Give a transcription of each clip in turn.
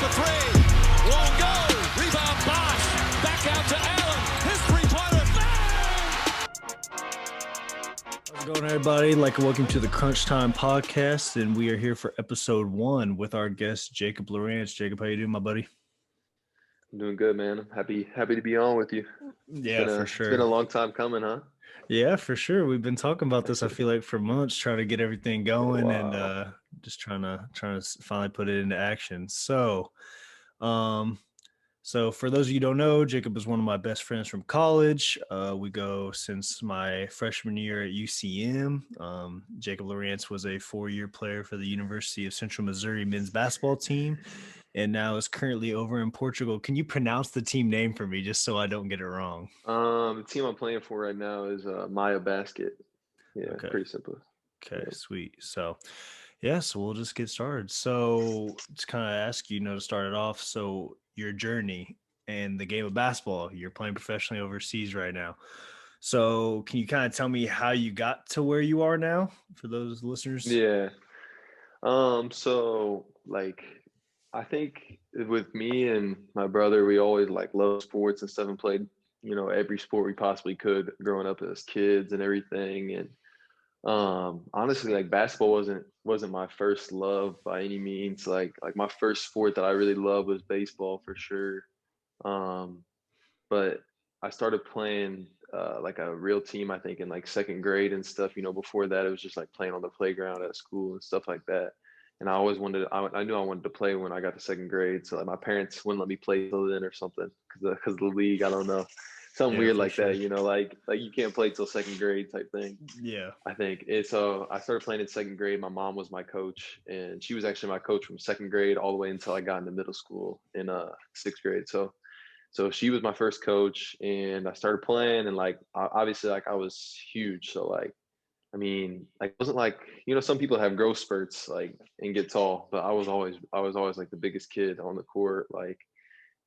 for three. Won't go. Rebound Bosch. Back out to Allen. His three-pointer. How's it going, everybody? Welcome to the Crunch Time Podcast, and we are here for episode 1 with our guest, Jakob Lowrance. Jacob, how you doing, my buddy? I'm doing good, man. I'm happy to be on with you. Yeah, for sure. It's been a long time coming, huh? Yeah, for sure. We've been talking about this, I feel like, for months, trying to get everything going and just trying to finally put it into action. So for those of you who don't know, Jacob is one of my best friends from college. We go since my freshman year at UCM. Jakob Lowrance was a 4-year player for the University of Central Missouri men's basketball team, and now is currently over in Portugal. Can you pronounce the team name for me, just so I don't get it wrong? The team I'm playing for right now is Maia Basket. Yeah, Okay. Pretty simple. Okay, Yeah. Sweet. So we'll just get started. So just kind of ask you, to start it off. So your journey and the game of basketball, you're playing professionally overseas right now. So can you kind of tell me how you got to where you are now for those listeners? Yeah. I think with me and my brother, we always loved sports and stuff and played, every sport we possibly could growing up as kids and everything. And honestly, basketball wasn't my first love by any means. Like my first sport that I really loved was baseball for sure. But I started playing a real team, I think, in second grade and stuff. Before that, it was just playing on the playground at school and stuff like that. And I always I knew I wanted to play when I got to second grade. So my parents wouldn't let me play till then or something because of the league. I don't know. Something weird like sure. that, like you can't play till second grade type thing. Yeah. I think. And so I started playing in second grade. My mom was my coach, and she was actually my coach from second grade all the way until I got into middle school in sixth grade. So she was my first coach, and I started playing, and obviously I was huge. So it wasn't some people have growth spurts and get tall, but I was always the biggest kid on the court,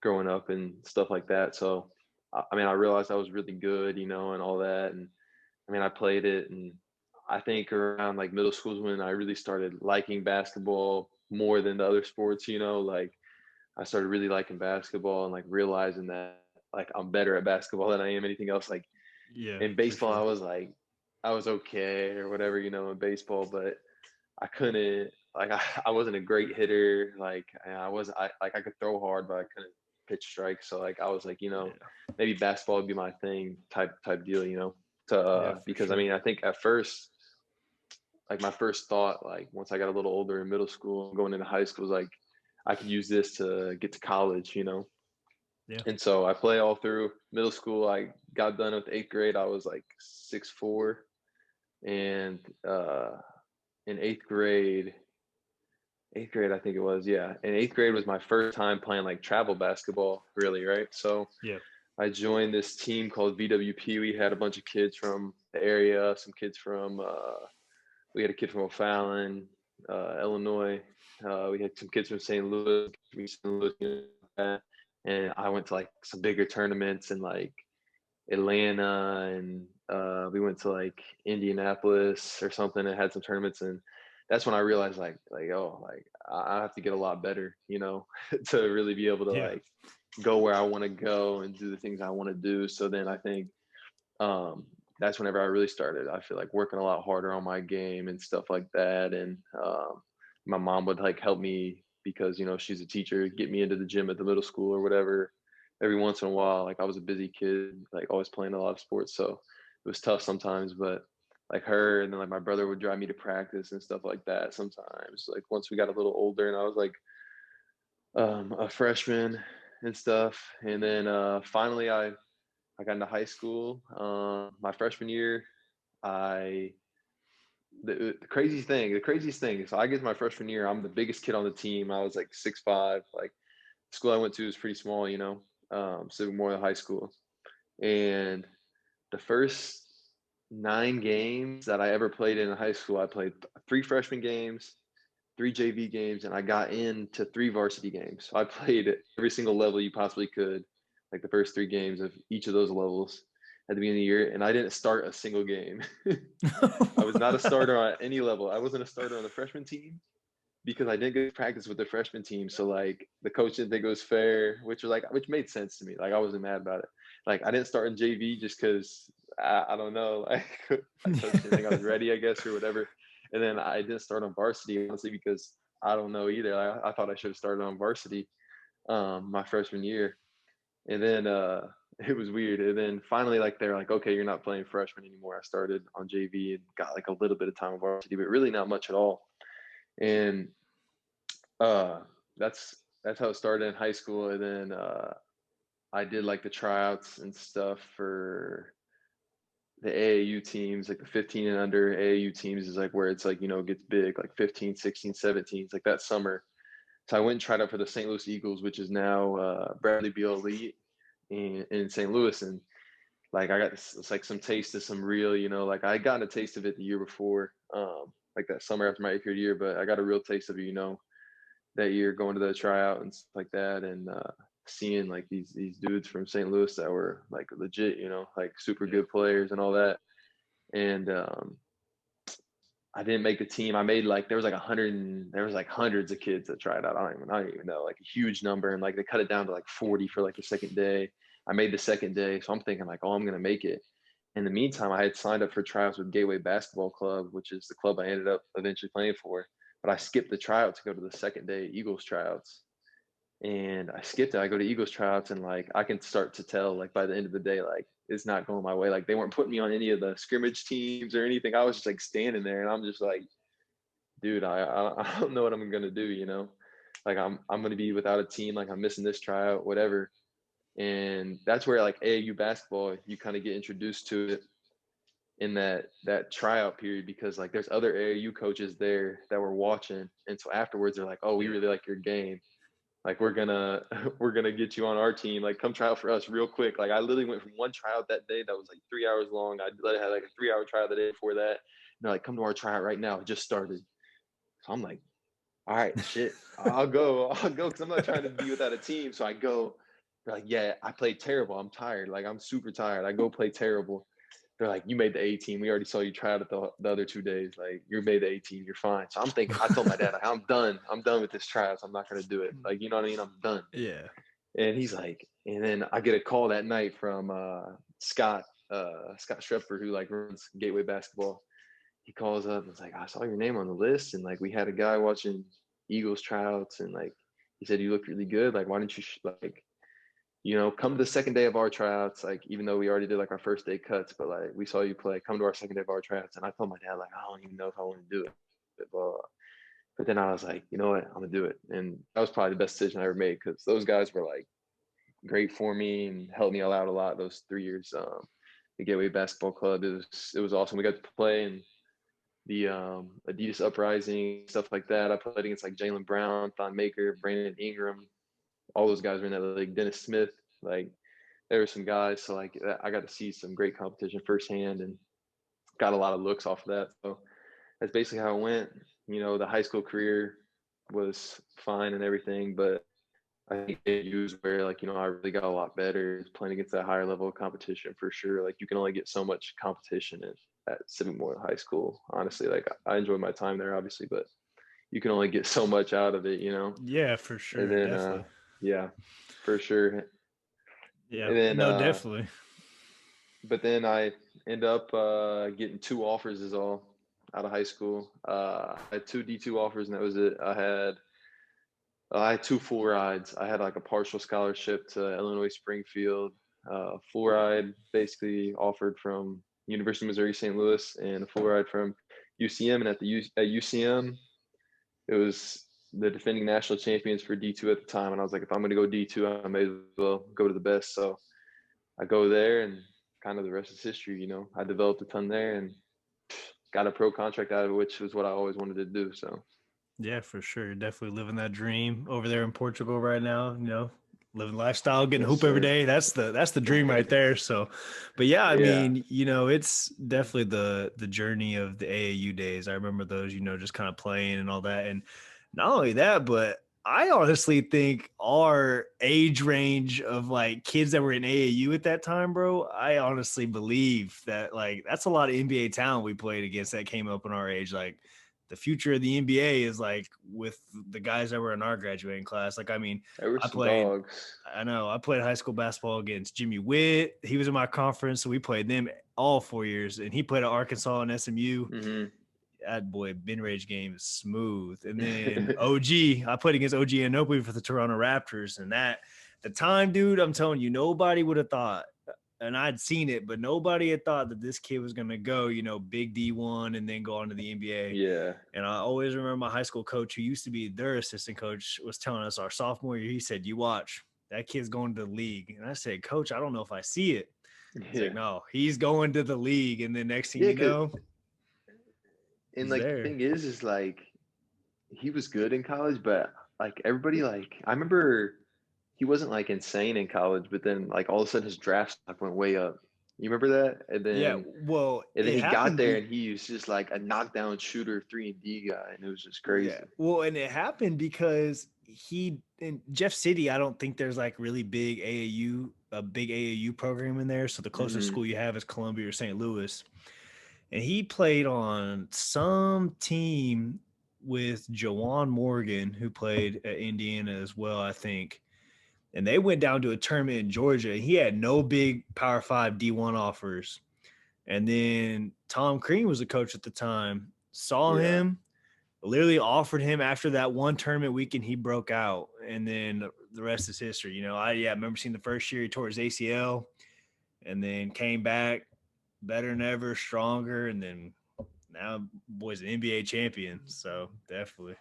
growing up and stuff like that. So I realized I was really good, and all that. And I played it, and I think around middle school is when I really started liking basketball more than the other sports, I started really liking basketball and realizing that I'm better at basketball than I am anything else. In baseball, sure. I was okay or whatever, in baseball, but I couldn't, I wasn't a great hitter. I could throw hard, but I couldn't pitch strikes. So I was maybe basketball would be my thing type deal, because sure. I think at first, my first thought, once I got a little older in middle school, going into high school, was I could use this to get to college, Yeah. And so I play all through middle school. I got done with 8th grade. I was 6'4", and in 8th grade, I think it was, yeah. And 8th grade was my first time playing travel basketball, really, right? So yeah. I joined this team called VWP. We had a bunch of kids from the area, some kids from, we had a kid from O'Fallon, Illinois. We had some kids from St. Louis, and I went to some bigger tournaments in Atlanta, and we went to Indianapolis or something and had some tournaments. And that's when I realized I have to get a lot better, to really be able to go where I want to go and do the things I want to do. So then I think that's whenever I really started, I feel working a lot harder on my game and stuff like that. And my mom would help me because, she's a teacher, get me into the gym at the middle school or whatever every once in a while. I was a busy kid, always playing a lot of sports. So it was tough sometimes, but her and then my brother would drive me to practice and stuff like that sometimes. Once we got a little older and I was a freshman and stuff. And then finally I got into high school. My freshman year, the craziest thing. So I get to my freshman year, I'm the biggest kid on the team. I was 6'5". The school I went to was pretty small, Civic Memorial High School. And the first 9 games that I ever played in high school, I played 3 freshman games, 3 JV games, and I got into 3 varsity games. So I played at every single level you possibly could, the first 3 games of each of those levels at the beginning of the year. And I didn't start a single game. I was not a starter at any level. I wasn't a starter on the freshman team. because I didn't get to practice with the freshman team. So like the coach didn't think it was fair, which made sense to me. Like I wasn't mad about it. Like I didn't start in JV just because I don't know. Like my coach didn't think I was ready, I guess, or whatever. And then I didn't start on varsity honestly because I don't know either. I thought I should have started on varsity my freshman year. And then it was weird. And then finally, like they're like, okay, you're not playing freshman anymore. I started on JV and got like a little bit of time on varsity, but really not much at all. And that's how it started in high school. And then I did like the tryouts and stuff for the AAU teams, like the 15 and under AAU teams is like where it's like, it gets big, like 15, 16, 17, it's like that summer. So I went and tried out for the St. Louis Eagles, which is now Bradley Beal Elite in St. Louis. And like I got it's like some taste of some real, like I got a taste of it the year before, like that summer after my 8th grade year, but I got a real taste of it, that year going to the tryout and stuff like that, and seeing like these dudes from St. Louis that were like legit, like super good players and all that. And I didn't make the team. I made like there was like hundreds of kids that tried out. I don't even know, like a huge number, and like they cut it down to like 40 for like the second day. I made the second day, so I'm thinking like, oh, I'm gonna make it. In the meantime, I had signed up for tryouts with Gateway Basketball Club, which is the club I ended up eventually playing for. But I skipped the tryout to go to the second day Eagles tryouts. And I skipped it. I go to Eagles tryouts, and like I can start to tell like by the end of the day, like it's not going my way. Like they weren't putting me on any of the scrimmage teams or anything. I was just like standing there, and I'm just like, dude, I don't know what I'm gonna do. Like I'm gonna be without a team. Like I'm missing this tryout, whatever. And that's where like AAU basketball, you kind of get introduced to it in that tryout period, because like there's other AAU coaches there that were watching, and so afterwards they're like, oh, we really like your game, like we're gonna get you on our team, like come try out for us real quick. Like I literally went from one tryout that day that was like 3 hours long. I had like a 3-hour tryout the day before that, and they're like, come to our tryout right now, it just started. So I'm like, all right, shit, I'll go because I'm not trying to be without a team. So I go. They're like, yeah, I played terrible, I'm tired, like I'm super tired. I go play terrible. They're like, you made the A team. We already saw you try out the other 2 days. Like, you made the A team. You're fine. So I'm thinking, I told my dad, like, I'm done. I'm done with this tryouts. I'm not going to do it. Like, you know what I mean? I'm done. Yeah. And he's like, and then I get a call that night from Scott Strepford, who like runs Gateway Basketball. He calls up and is like, I saw your name on the list. And like, we had a guy watching Eagles tryouts. And like, he said, you look really good. Like, why don't you come to the second day of our tryouts, like, even though we already did like our first day cuts, but like we saw you play, come to our second day of our tryouts. And I told my dad, like, I don't even know if I want to do it. But then I was like, you know what, I'm gonna do it. And that was probably the best decision I ever made, because those guys were like great for me and helped me out a lot those 3 years. The Gateway Basketball Club, it was awesome. We got to play in the Adidas Uprising, stuff like that. I played against like Jaylen Brown, Thon Maker, Brandon Ingram. All those guys were in that league. Dennis Smith, like there were some guys. So like I got to see some great competition firsthand and got a lot of looks off of that. So that's basically how it went. The high school career was fine and everything, but I think AAU is where like, I really got a lot better playing against that higher level of competition for sure. Like you can only get so much competition at Civic Memorial High School. Honestly, like I enjoyed my time there obviously, but you can only get so much out of it, Yeah, for sure. And then, Definitely. yeah, for sure. Yeah. And then, No, definitely. but then I end up getting 2 offers is all out of high school. I had 2 D2 offers, and that was it. I had 2 full rides. I had like a partial scholarship to Illinois Springfield, full ride basically offered from University of Missouri St. Louis, and a full ride from UCM. And at UCM, it was the defending national champions for D2 at the time. And I was like, if I'm going to go D2, I may as well go to the best. So I go there, and kind of the rest is history. I developed a ton there and got a pro contract out of it, which was what I always wanted to do. So Yeah, for sure. You're definitely living that dream over there in Portugal right now, living lifestyle, getting yes, hoop every sir. day. That's the dream right there. So, but yeah, I Yeah. mean, it's definitely the journey of the AAU days. I remember those, just kind of playing and all that. And not only that, but I honestly think our age range of like kids that were in AAU at that time, bro, I honestly believe that like that's a lot of NBA talent we played against that came up in our age. Like the future of the NBA is like with the guys that were in our graduating class. Like, I mean, There were I some played, dogs. I know, I played high school basketball against Jimmy Witt. He was in my conference, so we played them all 4 years, and he played at Arkansas and SMU. Hmm. That boy, bin rage game is smooth. And then OG, I played against OG Anunoby for the Toronto Raptors, and that the time, dude, I'm telling you, nobody would have thought, and I'd seen it, but nobody had thought that this kid was gonna go, big D1 and then go on to the NBA. Yeah. And I always remember my high school coach, who used to be their assistant coach, was telling us our sophomore year, he said, "You watch, that kid's going to the league." And I said, "Coach, I don't know if I see it." He's Yeah. like, "No, he's going to the league." And then next thing Yeah. you know, And he's like the there. thing is like he was good in college, but like everybody, like I remember he wasn't like insane in college, but then like all of a sudden his draft stock went way up. You remember that? Yeah, well, And then it he got happened. there and he was just like a knockdown shooter, 3-and-D guy, and it was just Yeah, crazy. well, and it happened because he in Jeff City. I don't think there's like really a big AAU program in there. So the closest Hmm. school you have is Columbia or St. Louis. And he played on some team with Jawan Morgan, who played at Indiana as well, I think. And they went down to a tournament in Georgia. And he had no big Power 5 D1 offers. And then Tom Crean was the coach at the time, saw Yeah. him, literally offered him after that one tournament weekend, he broke out. And then the rest is history. I remember seeing the first year he tore his ACL and then came back better than ever, stronger. And then now boy's an NBA champion. So definitely.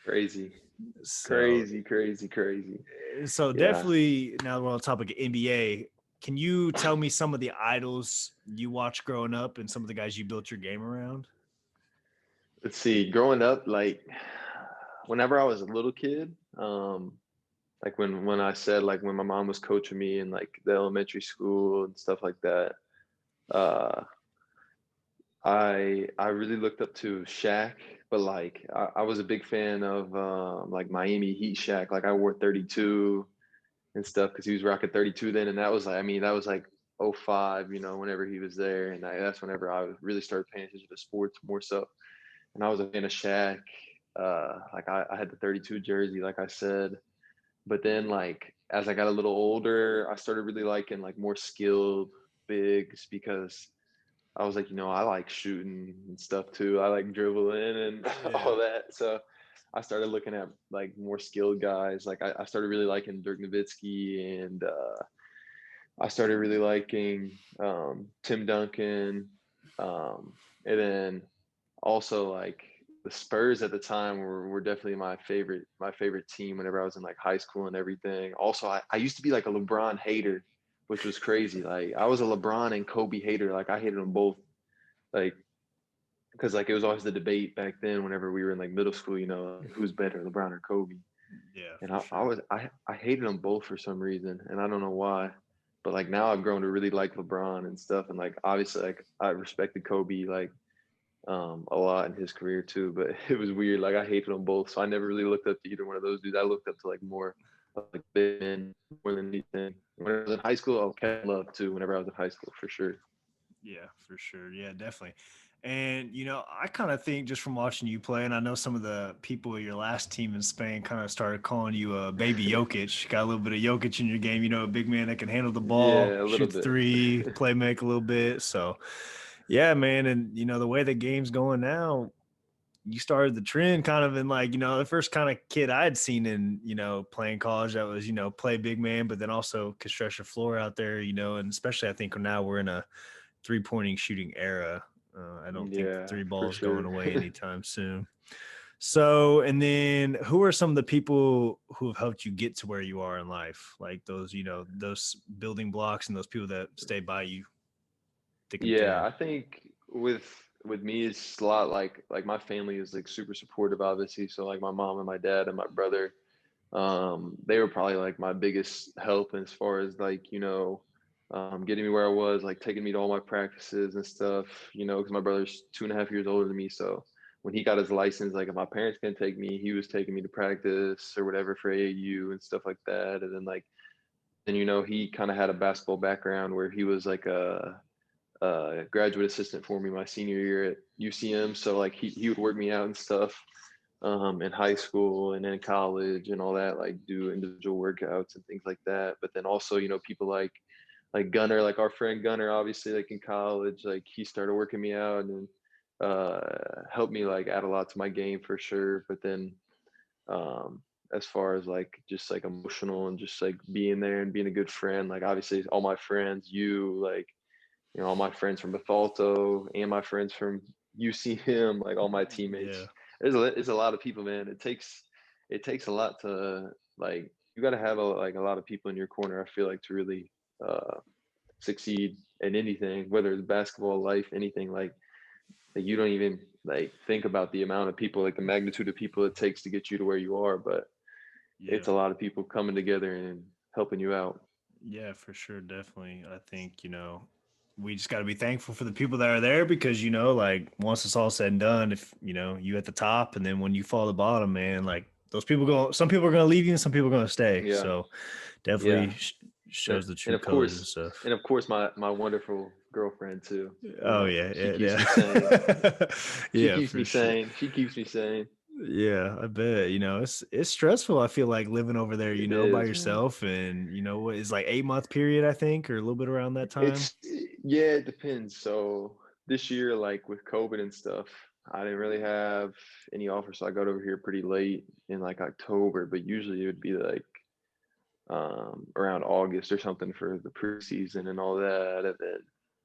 Crazy. So, Crazy, crazy, crazy. so Yeah. definitely now we're on the topic of NBA. Can you tell me some of the idols you watched growing up and some of the guys you built your game around? Let's see. Growing up, like whenever I was a little kid, like when I said like when my mom was coaching me in like the elementary school and stuff like that, uh I really looked up to Shaq, but like I was a big fan of like Miami Heat Shaq. Like I wore 32 and stuff because he was rocking 32 then, and that was like, I mean, that was like '05, whenever he was there, and that's whenever I really started paying attention to sports more so. And I was a fan of Shaq. Like I had the 32 jersey, like I said, but then like as I got a little older, I started really liking like more skilled bigs because I was like, I like shooting and stuff too. I like dribbling and Yeah. all that. So I started looking at like more skilled guys. Like I started really liking Dirk Nowitzki, and I started really liking Tim Duncan. And then also like the Spurs at the time were definitely my favorite team whenever I was in like high school and everything. Also, I used to be like a LeBron hater, which was crazy. Like I was a LeBron and Kobe hater. Like I hated them both. Like because like it was always the debate back then whenever we were in like middle school, who's better, LeBron or Kobe. Yeah, And for sure. I hated them both for some reason, and I don't know why. But like now I've grown to really like LeBron and stuff, and like obviously like I respected Kobe like a lot in his career too. But it was weird. Like I hated them both, so I never really looked up to either one of those dudes. I looked up to like more of, like big men more than anything. When I was in high school, I kept love too. Whenever I was in high school, for sure. Yeah, for sure. Yeah, definitely. And I kind of think just from watching you play, and I know some of the people at your last team in Spain kind of started calling you a baby Jokic. Got a little bit of Jokic in your game. A big man that can handle the ball, Yeah, a little shoot the bit. three, play make a little bit. So, yeah, man. And the way the game's going now, you started the trend kind of in like the first kind of kid I'd seen in playing college that was play big man, but then also could stretch the floor out there. And especially I think now we're in a three-pointing shooting era. I don't think the Yeah, three for ball is going sure. away anytime soon. So, and then who are some of the people who have helped you get to where you are in life? Like those, those building blocks and those people that stay by you thick and Yeah, thin. I think with me it's a lot like my family is like super supportive obviously. So like my mom and my dad and my brother, they were probably like my biggest help as far as like, getting me where I was, like taking me to all my practices and stuff, because my brother's 2.5 years older than me. So when he got his license, like if my parents couldn't take me, he was taking me to practice or whatever for AAU and stuff like that. And then like, and he kind of had a basketball background where he was like graduate assistant for me my senior year at UCM. So like he would work me out and stuff in high school and in college and all that, like do individual workouts and things like that. But then also, people like Gunner, like our friend Gunner, obviously, like in college, like he started working me out and helped me like add a lot to my game for sure. But then as far as like just like emotional and just like being there and being a good friend, like obviously all my friends, like all my friends from Bethalto and my friends from UCM, like all my teammates. Yeah. It's a lot of people, man. It takes a lot to like you got to have a lot of people in your corner. I feel like to really succeed in anything, whether it's basketball, life, anything like that. You don't even like think about the amount of people, like the magnitude of people it takes to get you to where you are. But Yeah. it's a lot of people coming together and helping you out. Yeah, for sure. Definitely. I think, we just got to be thankful for the people that are there because, like once it's all said and done, if, you at the top and then when you fall to the bottom, man, like some people are going to leave you and some people are going to stay. Yeah, So yeah. definitely shows the and true of colors and course stuff. and of course my wonderful girlfriend too. Oh yeah. She Yeah. keeps me sane. Yeah. She Yeah, keeps for me sure. sane. She keeps me sane. Yeah, I bet. It's stressful. I feel like living over there, It by is, man. yourself, and what is like 8 month period, I think, or a little bit around that time. It's Yeah, it depends. So this year, like with COVID and stuff, I didn't really have any offers, so I got over here pretty late in like October. But usually it would be like around August or something for the preseason and all that. And then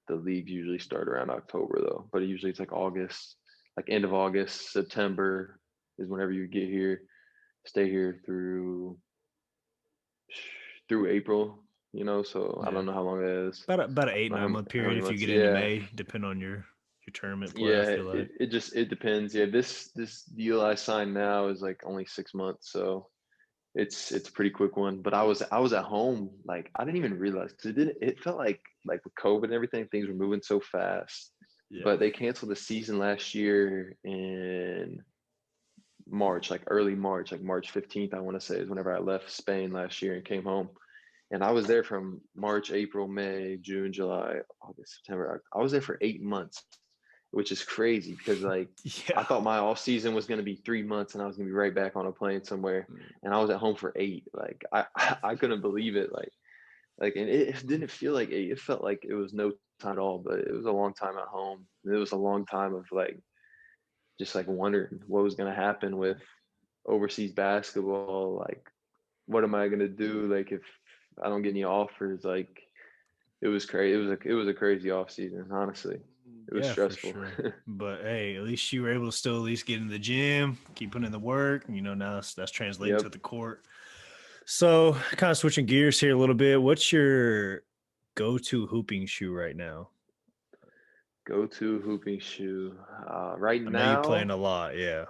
the leagues usually start around October though. But usually it's like August, like end of August, September is whenever you get here. Stay here through April. So I Yeah, don't know how long it is. about an I eight don't nine know month how period many if you months. get into Yeah, May, depending on your tournament play. I yeah. feel like. It depends. Yeah, this deal I signed now is like only 6 months, so it's a pretty quick one. But I was at home, like I didn't even realize because it felt like with COVID and everything, things were moving so fast. Yeah, But they canceled the season last year in March, like early March, like March 15th, I want to say is whenever I left Spain last year and came home. And I was there from March, April, May, June, July, August, September. I was there for 8 months, which is crazy because like I yeah, thought my off season was going to be 3 months and I was going to be right back on a plane somewhere. And I was at home for 8. Like I couldn't believe it. Like, and it didn't feel like 8. It felt like it was no time at all, but it was a long time at home. It was a long time of like, just like wondering what was going to happen with overseas basketball. Like, what am I going to do? Like, if I don't get any offers, like, it was crazy. It was a crazy off season, honestly. It was yeah, for stressful. sure. But hey, at least you were able to still at least get in the gym, keep putting in the work. Now that's translating Yep. to the court. So, kind of switching gears here a little bit. What's your go-to hooping shoe right now? Go to hooping shoe. Right I know you're now, playing a lot. Yeah.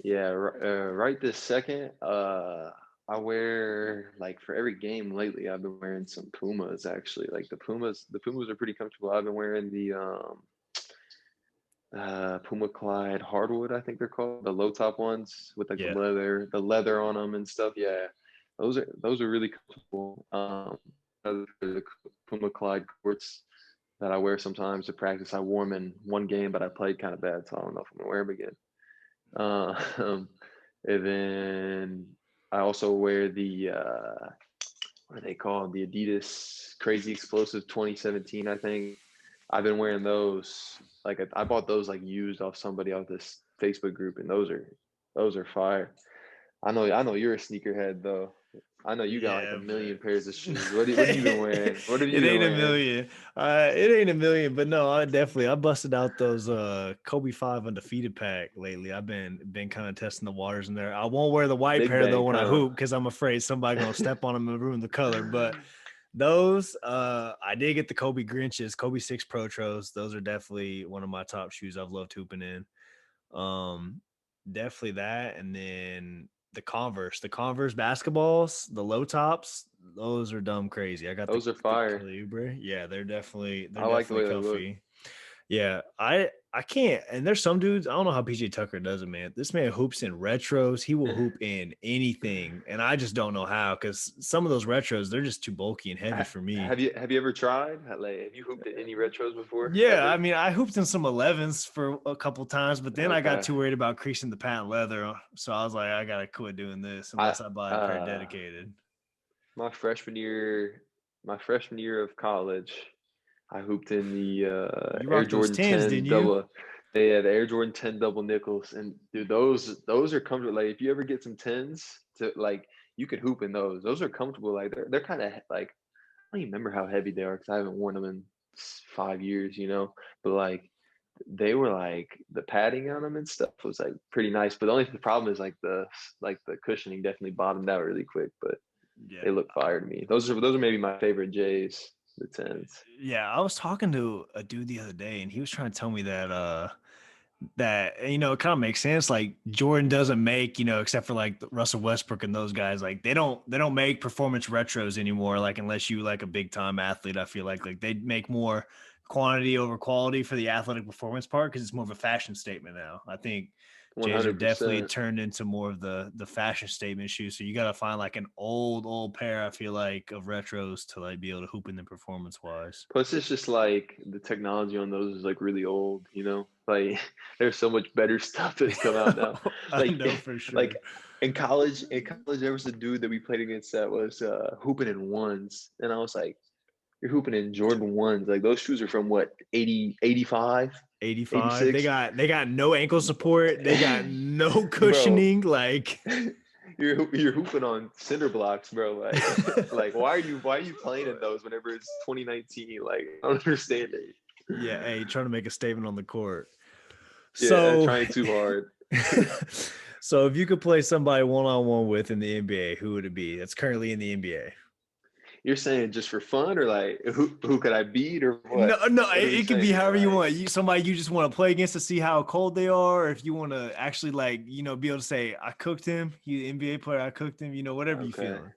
yeah, right this second, I wear like for every game lately. I've been wearing some Pumas actually. Like the Pumas are pretty comfortable. I've been wearing the Puma Clyde hardwood, I think they're called, the low top ones with like Yeah. the leather on them and stuff. Yeah, those are really comfortable. The Puma Clyde courts that I wear sometimes to practice. I wore them in one game, but I played kind of bad, so I don't know if I'm gonna wear them again. Um, and then I also wear the what are they called? The Adidas Crazy Explosive 2017, I think. I've been wearing those. Like I bought those like used off somebody off this Facebook group, and those are fire. I know you're a sneakerhead though. I know you got like a Yeah, million pairs of but shoes. What have you been wearing? What have you it been ain't a wearing? million. It ain't a million, but no, I busted out those Kobe 5 undefeated pack lately. I've been kind of testing the waters in there. I won't wear the white Big pair though Bank, when I huh? hoop because I'm afraid somebody gonna step on them and ruin the color. But those I did get the Kobe Grinches, Kobe 6 Protros. Those are definitely one of my top shoes I've loved hooping in. Um, Definitely that, and then the Converse basketballs, the low tops, those are dumb crazy. I got the Those are the fire. Calibre. Yeah, they're definitely they're I like the definitely way they look. comfy. Yeah, I can't. And there's some dudes, I don't know how PJ Tucker does it, man. This man hoops in retros. He will hoop in anything. And I just don't know how, because some of those retros, they're just too bulky and heavy for me. Have you ever tried? Like, have you hooped in any retros before? Yeah, I Ever? mean, I hooped in some 11s for a couple times, but then I got Okay. too worried about creasing the patent leather. So I was like, I gotta quit doing this I unless I buy a pair dedicated. my freshman year, my freshman year of college, I hooped in the You Air rocked those Jordan 10s, 10 didn't you? double. They had the Air Jordan 10 double nickels, and dude, those are comfortable. Like if you ever get some 10s to like, you could hoop in those. Those are comfortable. Like they're kind of like I don't even remember how heavy they are because I haven't worn them in 5 years, But like they were like the padding on them and stuff was like pretty nice. But the only problem is like the cushioning definitely bottomed out really quick. But Yeah. they look fire to me. Those are maybe my favorite J's, the 10s. Yeah, I was talking to a dude the other day and he was trying to tell me that it kind of makes sense. Like Jordan doesn't make, except for like Russell Westbrook and those guys, like they don't make performance retros anymore. Like unless you like a big time athlete, I feel like they make more quantity over quality for the athletic performance part because it's more of a fashion statement now. I think Jays are definitely 100%. turned into more of the fashion statement shoe. So you got to find like an old pair, I feel like, of retros to like be able to hoop in the performance wise. Plus, it's just like the technology on those is like really old. Like there's so much better stuff that's come out now. I Like, know for sure. like in college, there was a dude that we played against that was hooping in ones, and I was like, "You're hooping in Jordan ones? Like those shoes are from what 80, 85, 85. They 86, got no ankle support. They got no bro." cushioning. Like You're hooping on cinder blocks, bro. Like why are you playing in those whenever it's 2019? Like I don't understand it. yeah, hey, trying to make a statement on the court. Yeah, So trying too hard. so if you could play somebody one-on-one with in the NBA, who would it be? That's currently in the NBA. You're saying just for fun, or like who could I beat, or what? No, What are we it could be saying? however you Like, want. Somebody you just want to play against to see how cold they are, or if you want to actually like, be able to say, I cooked him, he an NBA player, I cooked him, whatever you okay. feeling.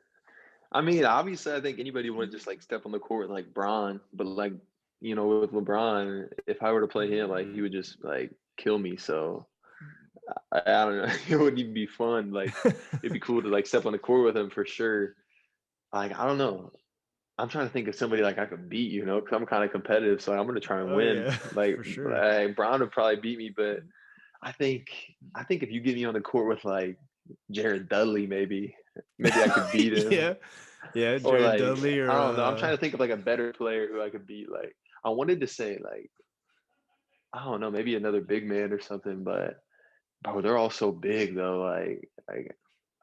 I mean, obviously, I think anybody would just like step on the court with like Bron, but like with LeBron, if I were to play him, like he would just like kill me. So I don't know. It wouldn't even be fun. Like it'd be cool to like step on the court with him for sure. Like I don't know. I'm trying to think of somebody like I could beat, because I'm kind of competitive, so I'm gonna try and Oh win. yeah, Like, for sure. like Brown would probably beat me, but I think I think if you get me on the court with like Jared Dudley, maybe I could beat him. Yeah. Yeah, Or Jared like Dudley I or don't know. I'm trying to think of like a better player who I could beat. Like I wanted to say like I don't know, maybe another big man or something, but bro, they're all so big though. Like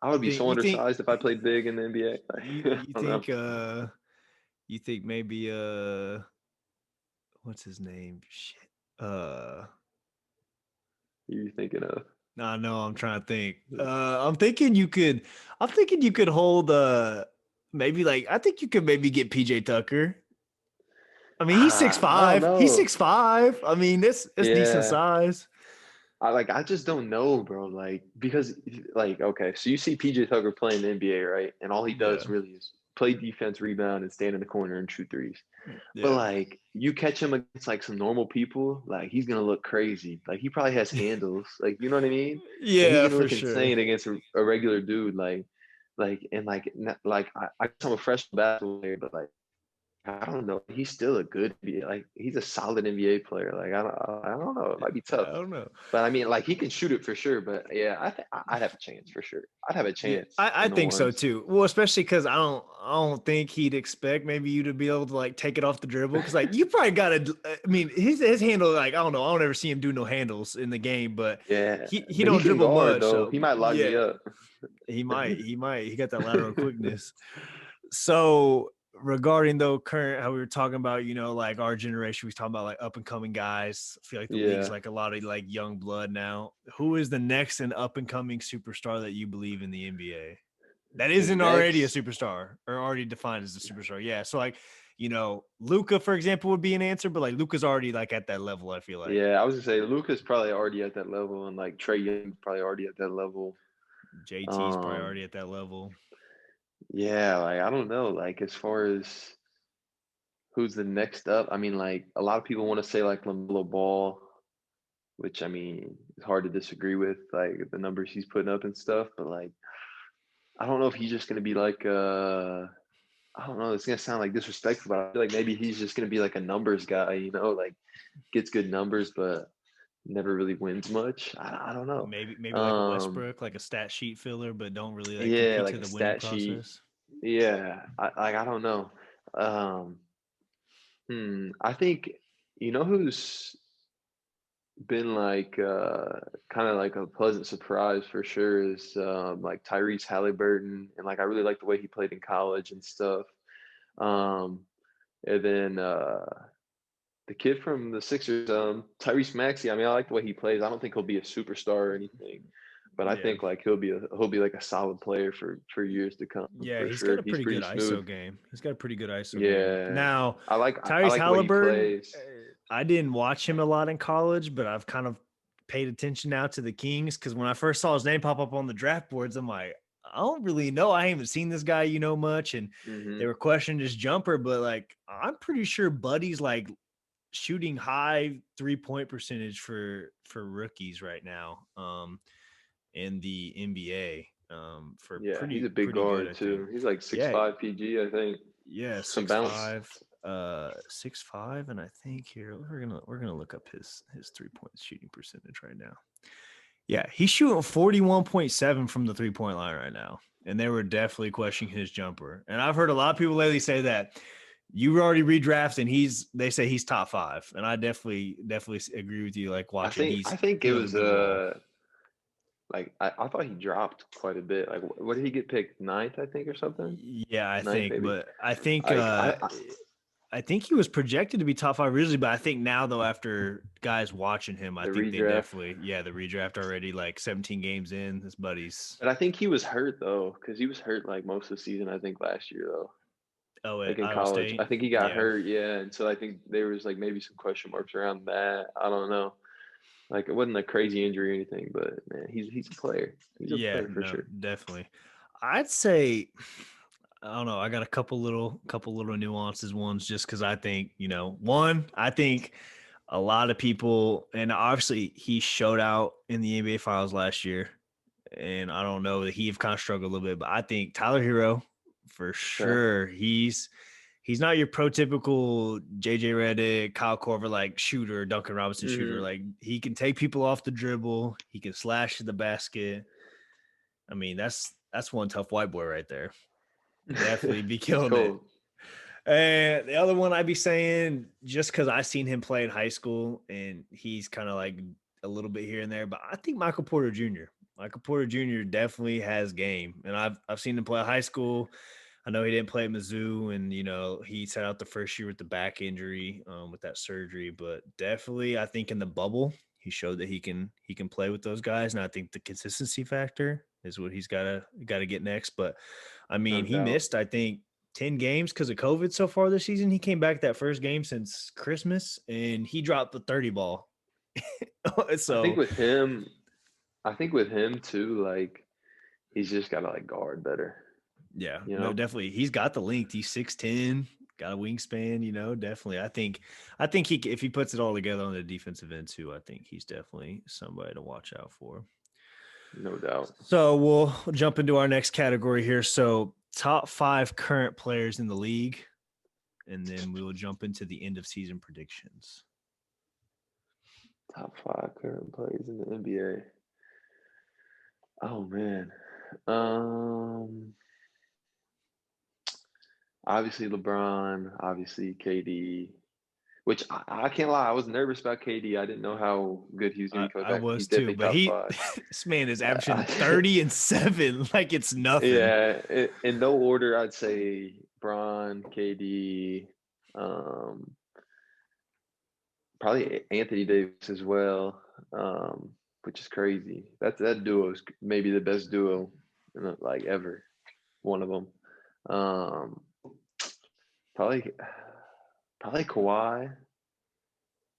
I would be so you think undersized if I played big in the NBA. Like, you I you don't know. think you think maybe what's his name? Shit. Who are you thinking of? No, I'm trying to think. I'm thinking you could hold maybe like I think you could maybe get PJ Tucker. I mean, he's six I don't five. He's know. 6'5". I mean, it's decent Yeah. size. I just don't know, bro. Like because like okay, so you see PJ Tucker playing the NBA, right? And all he Yeah. does really is play defense, rebound, and stand in the corner and shoot threes. But Yeah. like you catch him against like some normal people, like he's gonna look crazy. Like he probably has handles, like you know what I mean? And he's Yeah, gonna for look sure. insane against a regular dude. I guess I'm a freshman basketball player, but like I don't know. He's still a good NBA, like he's a solid NBA player. Like I don't know. It might be tough. I don't know. But I mean, like he can shoot it for sure. But yeah, I'd have a chance for sure. I'd have a Yeah, chance I in the think so ones. too. Well, especially because I don't think he'd expect maybe you to be able to like take it off the dribble because like you probably got to. I mean, his handle like I don't know. I don't ever see him do no handles in the game, but Yeah, he but he don't can dribble guard much. though. So He might lock me yeah, up. he got that lateral quickness. So regarding though current how we were talking about, like our generation, we was talking about like up and coming guys. I feel like the league's Yeah, like a lot of like young blood now. Who is the next and up and coming superstar that you believe in the NBA? That the isn't already a next. superstar or already defined as a superstar. Yeah. So like, Luca, for example, would be an answer, but like Luca's already like at that level, I feel like. Yeah, I was gonna say Luca's probably already at that level, and like Trey Young's probably already at that level. JT's probably Um, already at that level. yeah, like I don't know. Like as far as who's the next up? I mean, like a lot of people want to say like LaMelo Ball, which I mean, it's hard to disagree with, like the numbers he's putting up and stuff. But like, I don't know if he's just gonna be like I don't know. It's gonna sound like disrespectful, but I feel like maybe he's just gonna be like a numbers guy, like gets good numbers, but never really wins much. I don't know. Maybe like a Westbrook, like a stat sheet filler, but don't really like Yeah, compete like to a the winning stat sheet. process. Yeah, I don't know. Um, I think who's been like kind of like a pleasant surprise for sure is like Tyrese Halliburton, and like I really like the way he played in college and stuff. Um, and then the kid from the Sixers, Tyrese Maxey. I mean, I like the way he plays. I don't think he'll be a superstar or anything, but I Yeah. think like he'll be like a solid player for years to come Yeah, for he's got sure. a He's pretty pretty good smooth. ISO game. He's got a pretty good ISO game. Yeah, Now, I Tyrese like the way he Halliburton, plays. I didn't watch him a lot in college, but I've kind of paid attention now to the Kings because when I first saw his name pop up on the draft boards, I'm like, I don't really know. I haven't seen this guy, much. And Hmm. they were questioning his jumper, but like, I'm pretty sure Buddy's like shooting high 3-point percentage for rookies right now in the NBA for Yeah, he's a big pretty good, guard I think. too. He's like Yeah, 6'5" PG, I think. yeah, Some six bounce. five, 6'5", and I think here we're gonna look up his 3-point shooting percentage right now. Yeah, he's shooting 41.7 from the 3-point line right now, and they were definitely questioning his jumper. And I've heard a lot of people lately say that you already redraft, and they say he's top 5, and I definitely agree with you. Like I watching, think I think it he'll have a was good role. like I thought he dropped quite a bit. Like what did he get picked? Ninth, I think, or something. Yeah, I Ninth, think, maybe. but I think Like I think he was projected to be top 5 originally, but I think now though, after guys watching him, I the think they redraft. definitely, the redraft already like 17 games in. His buddies. But I think he was hurt though, because he was hurt like most of the season. I think last year though, Oh, like at in Iowa college, I State. think he got Yeah, hurt. Yeah, and so I think there was like maybe some question marks around that. I don't know. Like it wasn't a crazy injury or anything, but man, he's a player. He's a yeah, player for no, sure. definitely. I'd say I don't know. I got a couple little nuances ones just because I think one, I think a lot of people, and obviously he showed out in the NBA Finals last year, and I don't know that he kind of struggled a little bit, but I think Tyler Hero for Okay. sure. He's not your prototypical JJ Redick, Kyle Korver like shooter, Duncan Robinson shooter. Hmm. Like he can take people off the dribble, he can slash to the basket. I mean, that's one tough white boy right there. Definitely be He's killing it. cold. And the other one I'd be saying, just because I seen him play in high school and he's kind of like a little bit here and there, but I think Michael Porter Jr. Michael Porter Jr. definitely has game, and I've seen him play high school. I know he didn't play at Mizzou, and he sat out the first year with the back injury, with that surgery. But definitely, I think in the bubble, he showed that he can play with those guys, and I think the consistency factor is what he's got to get next. But I No mean, he doubt. missed, I think, 10 games because of COVID so far this season. He came back that first game since Christmas, and he dropped the 30 ball. I think So with him, I think with him too, like he's just gotta like guard better, yeah, you no, know? definitely. He's got the length. He's 6'10", got a wingspan, definitely. I think if he puts it all together on the defensive end too, I think he's definitely somebody to watch out for. No doubt. So we'll jump into our next category here. So top 5 current players in the league, and then we will jump into the end of season predictions. Top 5 current players in the NBA. Oh man. Um Obviously LeBron, obviously KD, which I can't lie, I was nervous about KD. I didn't know how good he was gonna I, be coming I back, but was he's too, definitely but top 5. this man is averaging I, 30 and 7 like it's nothing. yeah, in no order, I'd say Bron, KD, um, probably Anthony Davis as well, which is crazy. That duo is maybe the best duo, like ever. One of them. Um, probably probably Kawhi.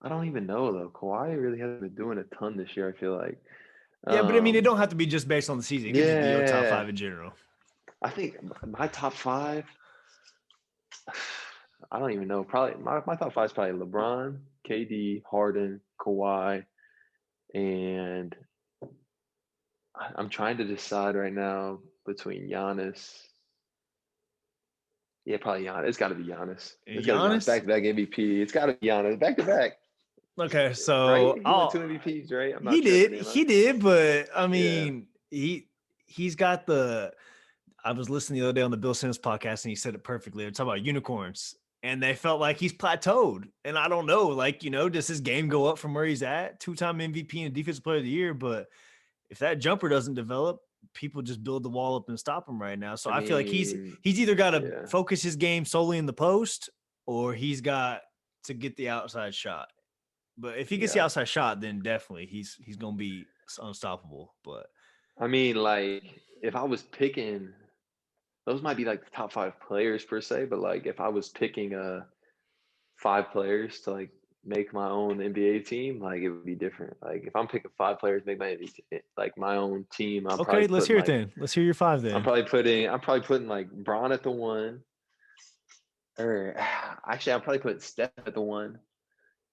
I don't even know though. Kawhi really hasn't been doing a ton this year, I feel like. Yeah, but I mean, it Um, don't have to be just based on the season. It could just be your top yeah, 5 in general. I think my top 5. I don't even know. Probably my top five is probably LeBron, KD, Harden, Kawhi, and I'm trying to decide right now between Giannis. Yeah, probably Giannis. It's got to be Giannis. It's got to be Giannis. Giannis? Back-to-back MVP. It's got to be Giannis. Back-to-back. Okay, Right? so He won 2 MVPs, right? I'm he not tripping, did. am I? He did, but I Yeah. mean, he's got the I was listening the other day on the Bill Simmons podcast and he said it perfectly. They're talking about unicorns. And they felt like he's plateaued. And I don't know, like, does his game go up from where he's at? 2-time MVP and Defensive Player of the Year. But if that jumper doesn't develop, people just build the wall up and stop him right now. So I feel like he's either got to focus his game solely in the post or he's got to get the outside shot. But if he gets the outside shot, then definitely he's going to be unstoppable. But I mean, like, if I was picking, those might be like the top 5 players per se, but like if I was picking 5 players to like make my own NBA team, like it would be different. Like if I'm picking 5 players to make my NBA, like my own team, I'm okay, probably let's hear it like, then. Let's hear your 5 then. I'm probably putting like Bron at the 1, or actually I'm probably putting Steph at the 1,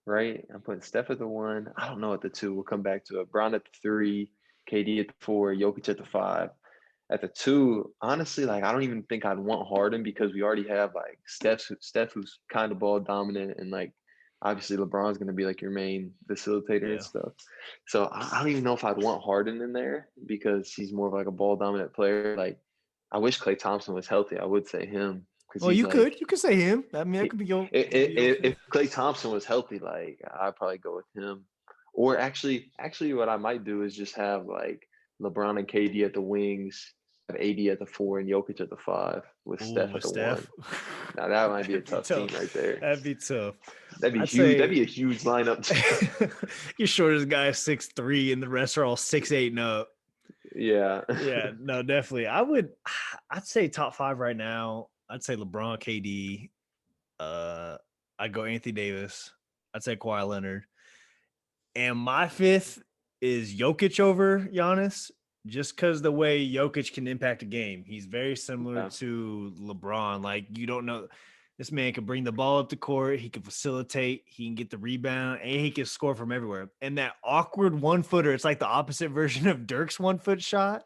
right? I'm putting Steph at the 1. I don't know at the 2. We'll come back to it. Bron at the 3, KD at the 4, Jokic at the 5. At the 2, honestly, like I don't even think I'd want Harden because we already have like Steph who's kind of ball dominant, and like obviously LeBron's going to be like your main facilitator and stuff. So I don't even know if I'd want Harden in there because he's more of like a ball dominant player. Like I wish Klay Thompson was healthy. I would say him. Well, you could say him. I mean, that could be your. If Klay Thompson was healthy, like I'd probably go with him. Or actually, what I might do is just have like LeBron and KD at the wings, have AD at the 4, and Jokic at the 5 with Steph at the 1. Now that might be a tough team right there. That'd be tough. That'd be huge. That'd be a huge lineup. Your shortest guy is 6'3", and the rest are all 6'8" and up. Yeah. Yeah. No, definitely. I'd say top 5 right now. I'd say LeBron, KD. I'd go Anthony Davis. I'd say Kawhi Leonard. And my 5th is Jokic over Giannis, just because the way Jokic can impact a game. He's very similar to LeBron. Like, you don't know. This man can bring the ball up the court. He can facilitate. He can get the rebound, and he can score from everywhere. And that awkward 1-footer, it's like the opposite version of Dirk's 1-foot shot.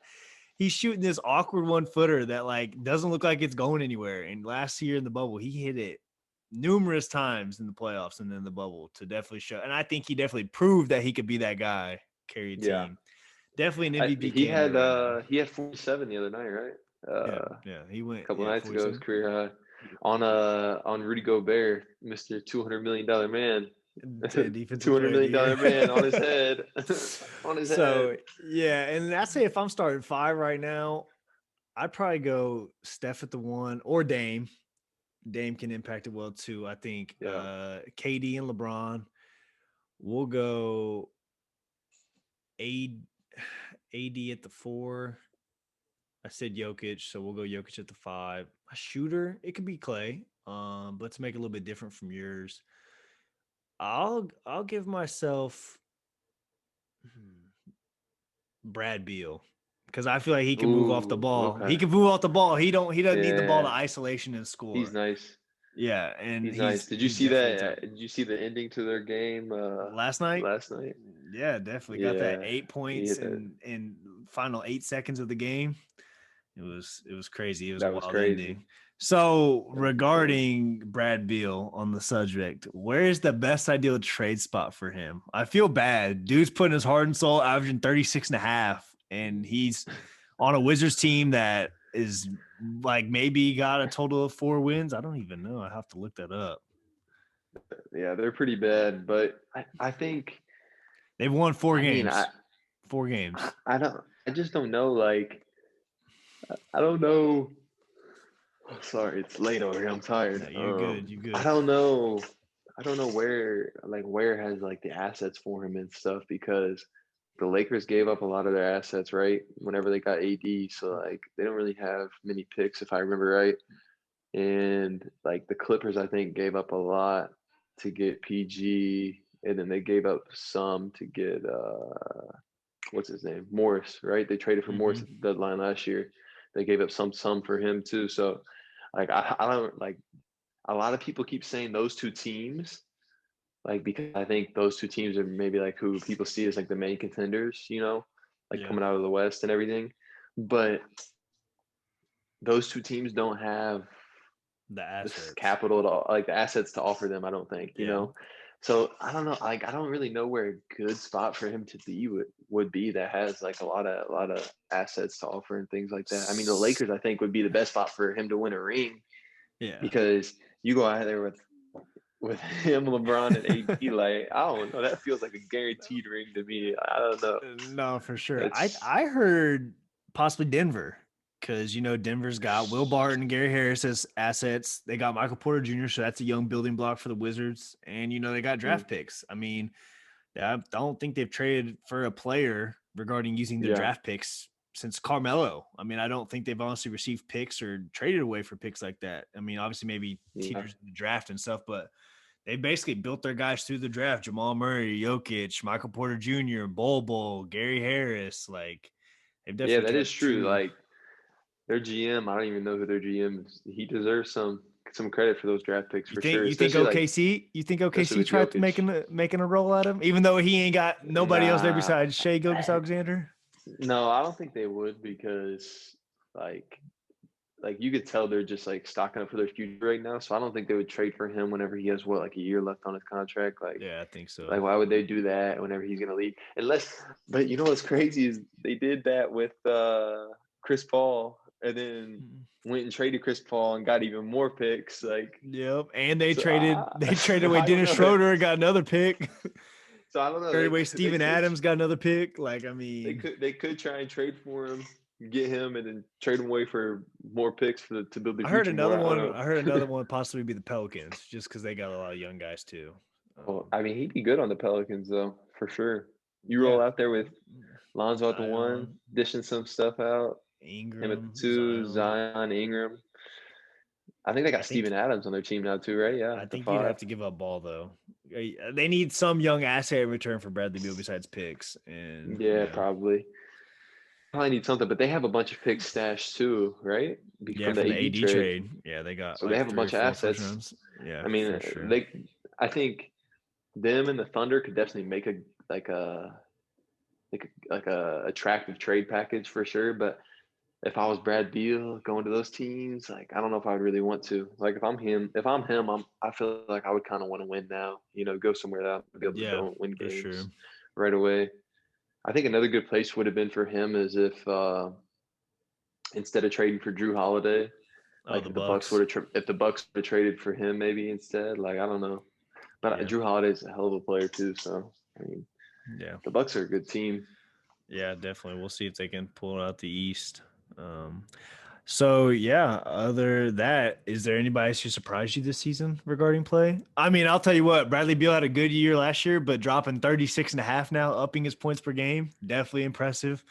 He's shooting this awkward 1-footer that like doesn't look like it's going anywhere. And last year in the bubble, he hit it numerous times in the playoffs and in the bubble to definitely show. And I think he definitely proved that he could be that guy, carry a team. Definitely an MVP. He had 47 the other night, right? Yeah, he went a couple nights 47. ago. His career high on Rudy Gobert, Mr. $200 million man. $200 million man on his head. On his head. Yeah, and I say if I'm starting 5 right now, I'd probably go Steph at the 1 or Dame. Dame can impact it well too. I think KD and LeBron. We'll go AD at the 4. I said Jokic, so we'll go Jokic at the 5. A shooter, it could be Klay. But let's make it a little bit different from yours. I'll give myself Brad Beal because I feel like he can move off the ball. Okay. He can move off the ball. He doesn't need the ball to isolation and score. He's nice. Yeah, and he's nice. Did you see that? Did you see the ending to their game last night? Yeah, definitely got that 8 points in final 8 seconds of the game. It was crazy. It was a wild ending. So regarding Brad Beal on the subject, where is the best ideal trade spot for him? I feel bad. Dude's putting his heart and soul, averaging 36.5, and he's on a Wizards team that is like maybe got a total of 4 wins. I don't even know. I have to look that up. Yeah, they're pretty bad, but I think they've won 4 games. 4 games. I just don't know. Like, I don't know. Oh, sorry, it's late over here. I'm tired. No, you're good. I don't know where has like the assets for him and stuff, because the Lakers gave up a lot of their assets, right? Whenever they got AD, so like they don't really have many picks, if I remember right. And like the Clippers, I think, gave up a lot to get PG, and then they gave up some to get what's his name, Morris, right? They traded for Morris at the deadline last year. They gave up some for him too. So like I a lot of people keep saying those two teams, like, because I think those two teams are maybe like who people see as like the main contenders, like coming out of the West and everything. But those two teams don't have The this assets. capital to, like, the assets to offer them, I don't think, So I don't know. Like, I don't really know where a good spot for him to be would be that has like a lot of assets to offer and things like that. I mean, the Lakers, I think, would be the best spot for him to win a ring. Yeah. Because you go out there with him, LeBron, and AD, like, I don't know. That feels like a guaranteed ring to me. I don't know. No, for sure. I heard possibly Denver, because Denver's got Will Barton, Gary Harris as assets. They got Michael Porter Jr., so that's a young building block for the Wizards. And they got draft picks. I mean, I don't think they've traded for a player regarding using their draft picks since Carmelo. I mean, I don't think they've honestly received picks or traded away for picks like that. I mean, obviously maybe teeters in the draft and stuff, but they basically built their guys through the draft. Jamal Murray, Jokic, Michael Porter Jr., Bol, Gary Harris. Like, they've definitely that is true. Like, their GM, I don't even know who their GM is. He deserves some credit for those draft picks for sure. You think OKC? You think OKC tried making a roll at him, even though he ain't got nobody else there besides Shai Gilgeous-Alexander? No, I don't think they would, because like you could tell they're just like stocking up for their future right now. So I don't think they would trade for him whenever he has like a year left on his contract. Like, yeah, I think so. Like, why would they do that whenever he's gonna leave? But you know what's crazy is they did that with Chris Paul, and then went and traded Chris Paul and got even more picks. Like, yep, and they traded away Dennis Schroeder and got another pick. So I don't know. Traded away Steven Adams, got another pick. Like, I mean, they could try and trade for him, get him, and then trade him away for more picks to build the future. I heard another one possibly be the Pelicans, just because they got a lot of young guys too. Well, I mean, he'd be good on the Pelicans though, for sure. You roll out there with Lonzo at the one, dishing some stuff out. Ingram, him at the two, Zion, Ingram. I think they got Steven Adams on their team now too, right? Yeah. I think you'd have to give up Ball though. They need some young asset in return for Bradley Beal besides picks. And probably need something, but they have a bunch of picks stashed too, right? From the AD trade. Yeah, they got. So they have a bunch of assets. Yeah, I mean, I think them and the Thunder could definitely make a attractive trade package for sure. But if I was Brad Beal going to those teams, like, I don't know if I would really want to. Like, if I'm him, I feel like I would kind of want to win now. Go somewhere that I'll be able to go and win games right away. I think another good place would have been for him is if instead of trading for Drew Holiday, like if the Bucks would have traded for him maybe instead. Like, I don't know, but Drew Holiday's a hell of a player too. So I mean, the Bucks are a good team. Yeah, definitely. We'll see if they can pull out the East. Other that, is there anybody else who surprised you this season regarding play? I mean, I'll tell you what, Bradley Beal had a good year last year, but dropping 36.5 now, upping his points per game, definitely impressive.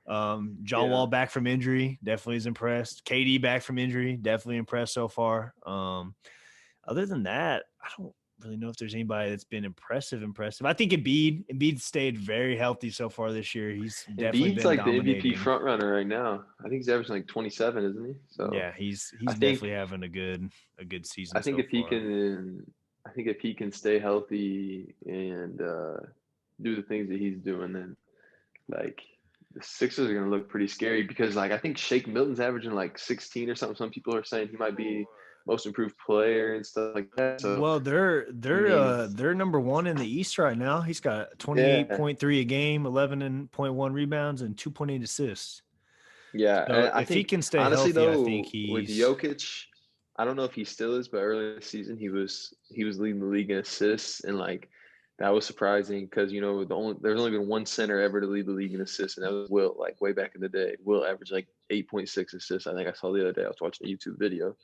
John Wall back from injury, definitely is impressed. KD back from injury, definitely impressed so far. Other than that, I don't really know if there's anybody that's been impressive. I think Embiid stayed very healthy so far this year. He's definitely been like dominating. the MVP front runner right now. I think he's averaging like 27, isn't he? So yeah, he's definitely having a good season. I think if he can stay healthy and do the things that he's doing, then like the Sixers are going to look pretty scary, because like I think Shake Milton's averaging like 16 or something. Some people are saying he might be most improved player and stuff like that. So, well, they're number one in the East right now. He's got 28.3 a game, 11.1 rebounds, and 2.8 assists. Yeah, so I think he can stay honestly, healthy, though, I think with Jokic, I don't know if he still is, but earlier this season he was leading the league in assists, and like that was surprising because there's only been one center ever to lead the league in assists, and that was Will. Like way back in the day, Will averaged like 8.6 assists. I think I saw the other day. I was watching a YouTube video.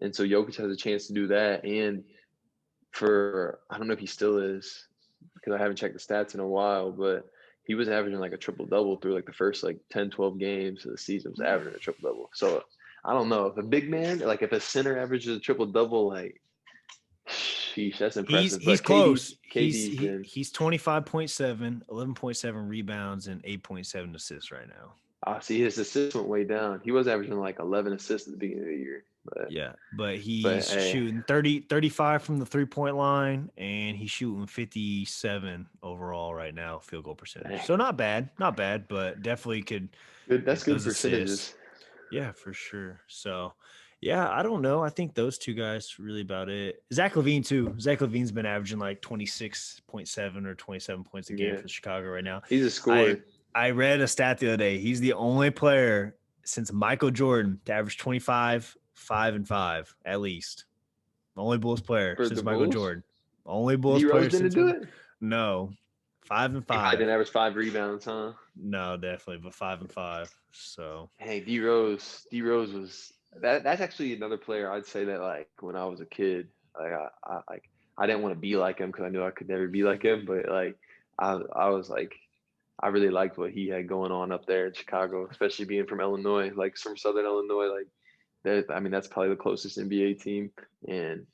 And so Jokic has a chance to do that. And I don't know if he still is, because I haven't checked the stats in a while, but he was averaging like a triple-double through like the first like 10, 12 games of the season, was averaging a triple-double. So I don't know. If a big man, like if a center averages a triple-double, like, sheesh, that's impressive. He's close. He's 25.7, 11.7 rebounds, and 8.7 assists right now. See, his assists went way down. He was averaging like 11 assists at the beginning of the year. Yeah, but But he's hey, shooting 35 from the 3-point line, and he's shooting 57 overall right now, field goal percentage. hey, So not bad, but definitely could good. That's get good those assists. percentages. Yeah, for sure. So, yeah, I don't know. I think those two guys really about it. Zach Levine too. Zach Levine's been averaging like 26.7 or 27 points a game Yeah, for Chicago right now. he's a I scorer. I read a stat the other day. He's the only player since Michael Jordan to average 25, 5, and 5 at least. The only Bulls player For since the Michael Bulls. Jordan. Only Bulls D Rose player didn't since do it. no 5 and He probably 5. didn't average 5 rebounds, huh? No, definitely, but 5 and 5. So Hey, D Rose. D Rose was that. That's actually another player I'd say that like when I was a kid, like I didn't want to be like him because I knew I could never be like him. But like I was like I really liked what he had going on up there in Chicago, especially being from Illinois, like from Southern Illinois. Like that, I mean, that's probably the closest NBA team, and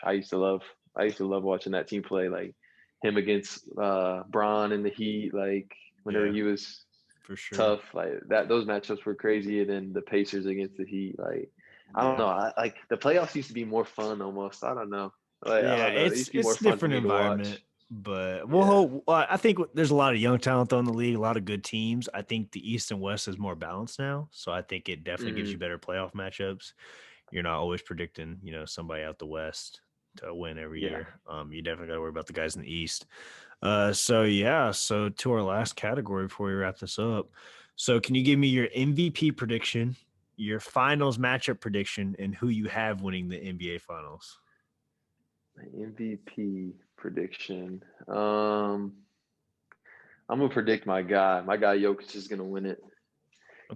I used to love watching that team play. Like him against Braun in the Heat, like whenever yeah, he was for sure. tough, like that. Those matchups were crazy, and then the Pacers against the Heat, like I don't Yeah. know, like the playoffs used to be more fun almost. I don't know, like I Yeah, don't know, they used to be more it's fun for different me to environment, watch. but we'll Yeah. hope. I think there's a lot of young talent though in the league, a lot of good teams. I think the East and West is more balanced now, so I think it definitely gives you Hmm. better playoff matchups. You're not always predicting, somebody out the West to win every Yeah. year. You definitely got to worry about the guys in the East. So yeah, so to our last category before we wrap this up. So can you give me your MVP prediction, your finals matchup prediction, and who you have winning the NBA finals? My MVP prediction. I'm gonna predict my guy. My guy Jokic is gonna win it.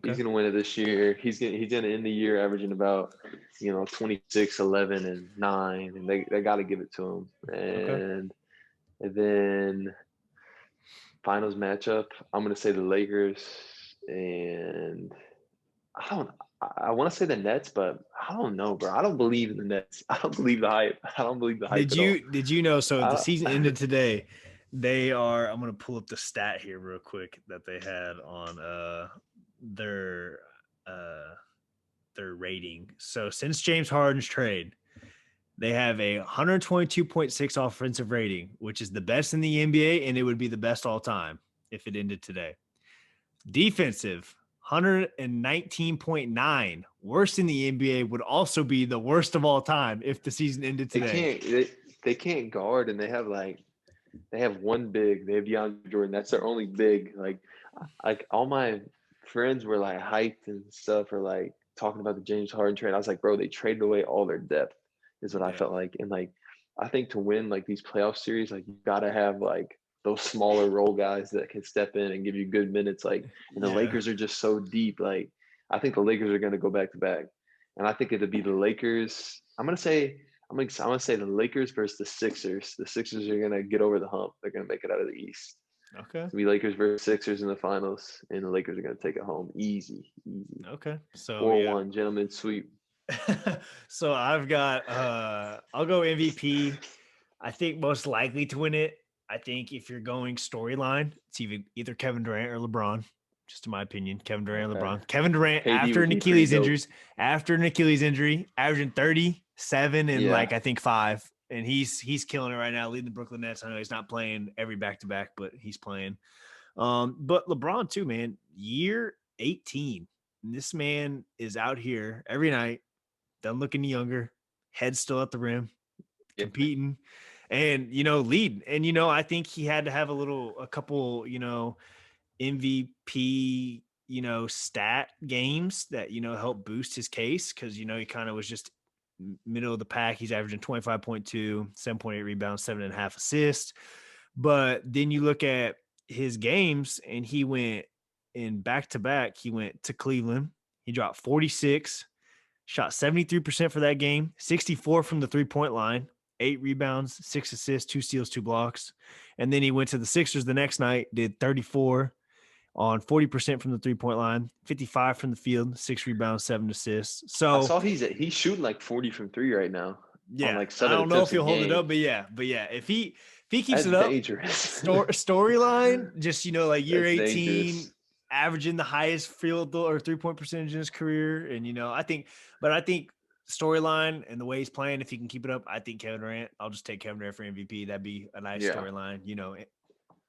He's Okay. gonna win it this year. He's gonna end the year averaging about 26, 11, and 9, and they got to give it to him. Okay. And then finals matchup, I'm gonna say the Lakers, and I don't. I want to say the Nets, but I don't know, bro. I don't believe in the Nets. I don't believe the hype. I don't believe the hype Did at all. you know? So the I, season ended today. They are. I'm gonna pull up the stat here real quick that they had on their uh their rating. So since James Harden's trade, they have a 122.6 offensive rating, which is the best in the NBA, and it would be the best all time if it ended today. Defensive, 119.9, worst in the NBA, would also be the worst of all time if the season ended they today. can't. They can't guard, and they have one big. They have DeAndre Jordan. That's their only big. Like all my friends were like hyped and stuff, or like talking about the James Harden trade. I was like, bro, they traded away all their depth. Is what I Yeah. felt like, and like I think to win like these playoff series, like you gotta have like those smaller role guys that can step in and give you good minutes. Like, and the Yeah. Lakers are just so deep. Like, I think the Lakers are gonna go back to back, and I think it'll be the Lakers. I'm gonna say the Lakers versus the Sixers. The Sixers are gonna get over the hump. They're gonna make it out of the East. Okay. It's gonna be Lakers versus Sixers in the finals, and the Lakers are gonna take it home easy, easy. Okay. So yeah. 4-1, gentlemen sweep. So I've got I'll go MVP. I think most likely to win it. I think if you're going storyline, it's either Kevin Durant or LeBron. Just in my opinion, Kevin Durant or Okay. LeBron. Kevin Durant KD would be pretty dope. After an Achilles injury, averaging 37 and Yeah, like I think 5. And he's killing it right now, leading the Brooklyn Nets. I know he's not playing every back to back, but he's playing. But LeBron too, man. Year 18. This man is out here every night, done looking younger, head still at the rim, yeah, competing, and lead. And I think he had to have a couple, MVP, stat games that help boost his case because he kind of was just middle of the pack. He's averaging 25.2, 7.8 rebounds, 7.5 assists. But then you look at his games, and he went in back to back. He went to Cleveland. He dropped 46, shot 73% for that game, 64 from the 3-point line, 8 rebounds, 6 assists, 2 steals, 2 blocks. And then he went to the Sixers the next night, did 34 on 40% from the 3-point line, 55 from the field, 6 rebounds, 7 assists. I So saw he's shooting like 40 from three right now on yeah, like I 7 don't know if attempts a he'll hold it game. up, but yeah, if he keeps That's it up, dangerous. storyline, just like year That's 18, dangerous. averaging the highest field goal or 3-point percentage in his career. And, I think storyline and the way he's playing, if he can keep it up, I think Kevin Durant, I'll just take Kevin Durant for MVP. That'd be a nice storyline.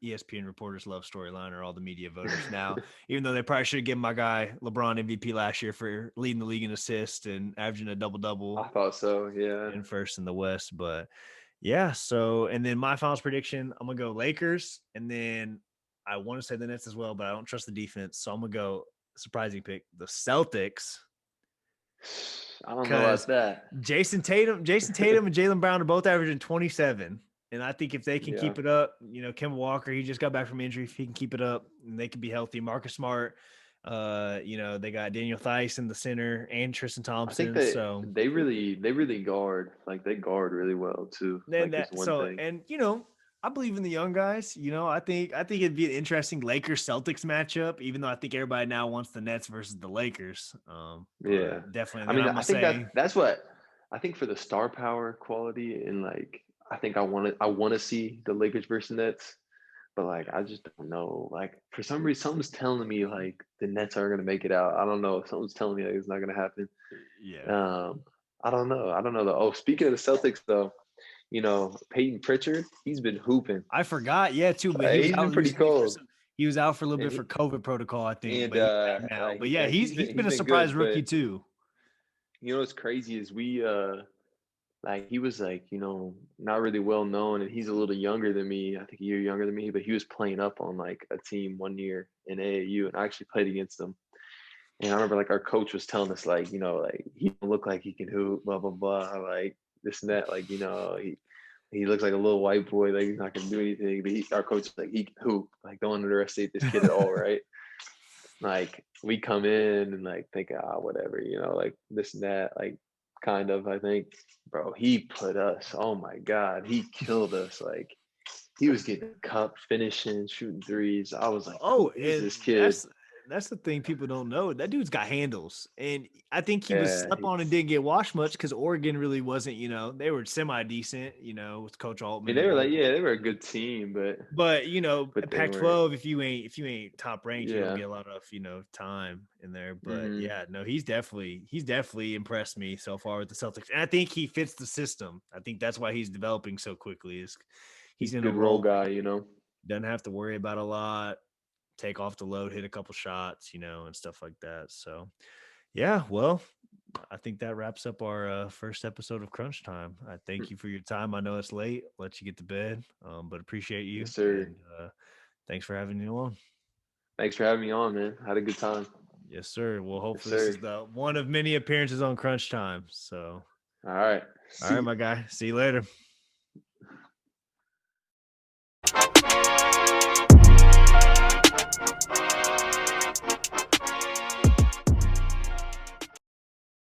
ESPN reporters love storyline, or all the media voters now, even though they probably should have given my guy LeBron MVP last year for leading the league in assists and averaging a double-double. I thought so, yeah. And first in the West. But yeah, so, and then my finals prediction, I'm going to go Lakers. And then I want to say the Nets as well, but I don't trust the defense. So I'm going to go surprising pick, the Celtics. I don't know about that. Jason Tatum and Jaylen Brown are both averaging 27. And I think if they can keep it up, Kemba Walker, he just got back from injury. If he can keep it up, and they can be healthy. Marcus Smart, they got Daniel Theis in the center and Tristan Thompson. I think they really guard. Like, they guard really well too. I believe in the young guys. I think it'd be an interesting Lakers Celtics matchup, even though I think everybody now wants the Nets versus the Lakers. Definitely. I mean, I think that's what I think for the star power quality, and like, I think I want to see the Lakers versus Nets, but like, I just don't know. Like, for some reason, something's telling me like the Nets aren't going to make it out. I don't know. Something's telling me like it's not going to happen. Yeah. I don't know though. Oh, speaking of the Celtics though, Peyton Pritchard, he's been hooping. I forgot. Yeah, too. But he's been pretty cold. He was out for a little bit for COVID protocol, I think. And he's been a surprise rookie too. What's crazy is he was not really well known, and he's a little younger than me. I think a year younger than me, but he was playing up on like a team 1 year in AAU, and I actually played against him. And I remember like our coach was telling us like, he don't look like he can hoop, blah blah blah, like this and that, like he looks like a little white boy, like he's not gonna do anything. But our coach was like, he can hoop, like don't underestimate this kid at all, right? Like, we come in and like think, whatever, like this and that, like kind of, I think, bro, he put us, oh my God, he killed us. Like, he was getting cup, finishing, shooting threes. I was like, oh, is this kid? That's the thing people don't know. That dude's got handles. And I think he was slept on and didn't get washed much because Oregon really wasn't, they were semi-decent, with Coach Altman. I mean, they were a good team, but Pac-12, if you ain't top ranked, you don't get a lot of, time in there. But he's definitely impressed me so far with the Celtics. And I think he fits the system. I think that's why he's developing so quickly. He's in a role guy, doesn't have to worry about a lot. Take off the load, hit a couple shots, and stuff like that. So, yeah, well, I think that wraps up our first episode of Crunch Time. I thank you for your time. I know it's late. I'll let you get to bed, but appreciate you. Yes, sir. And, thanks for having me on. Thanks for having me on, man. I had a good time. Yes, sir. Well, hopefully this is the one of many appearances on Crunch Time. So, all right, my guy. See you later.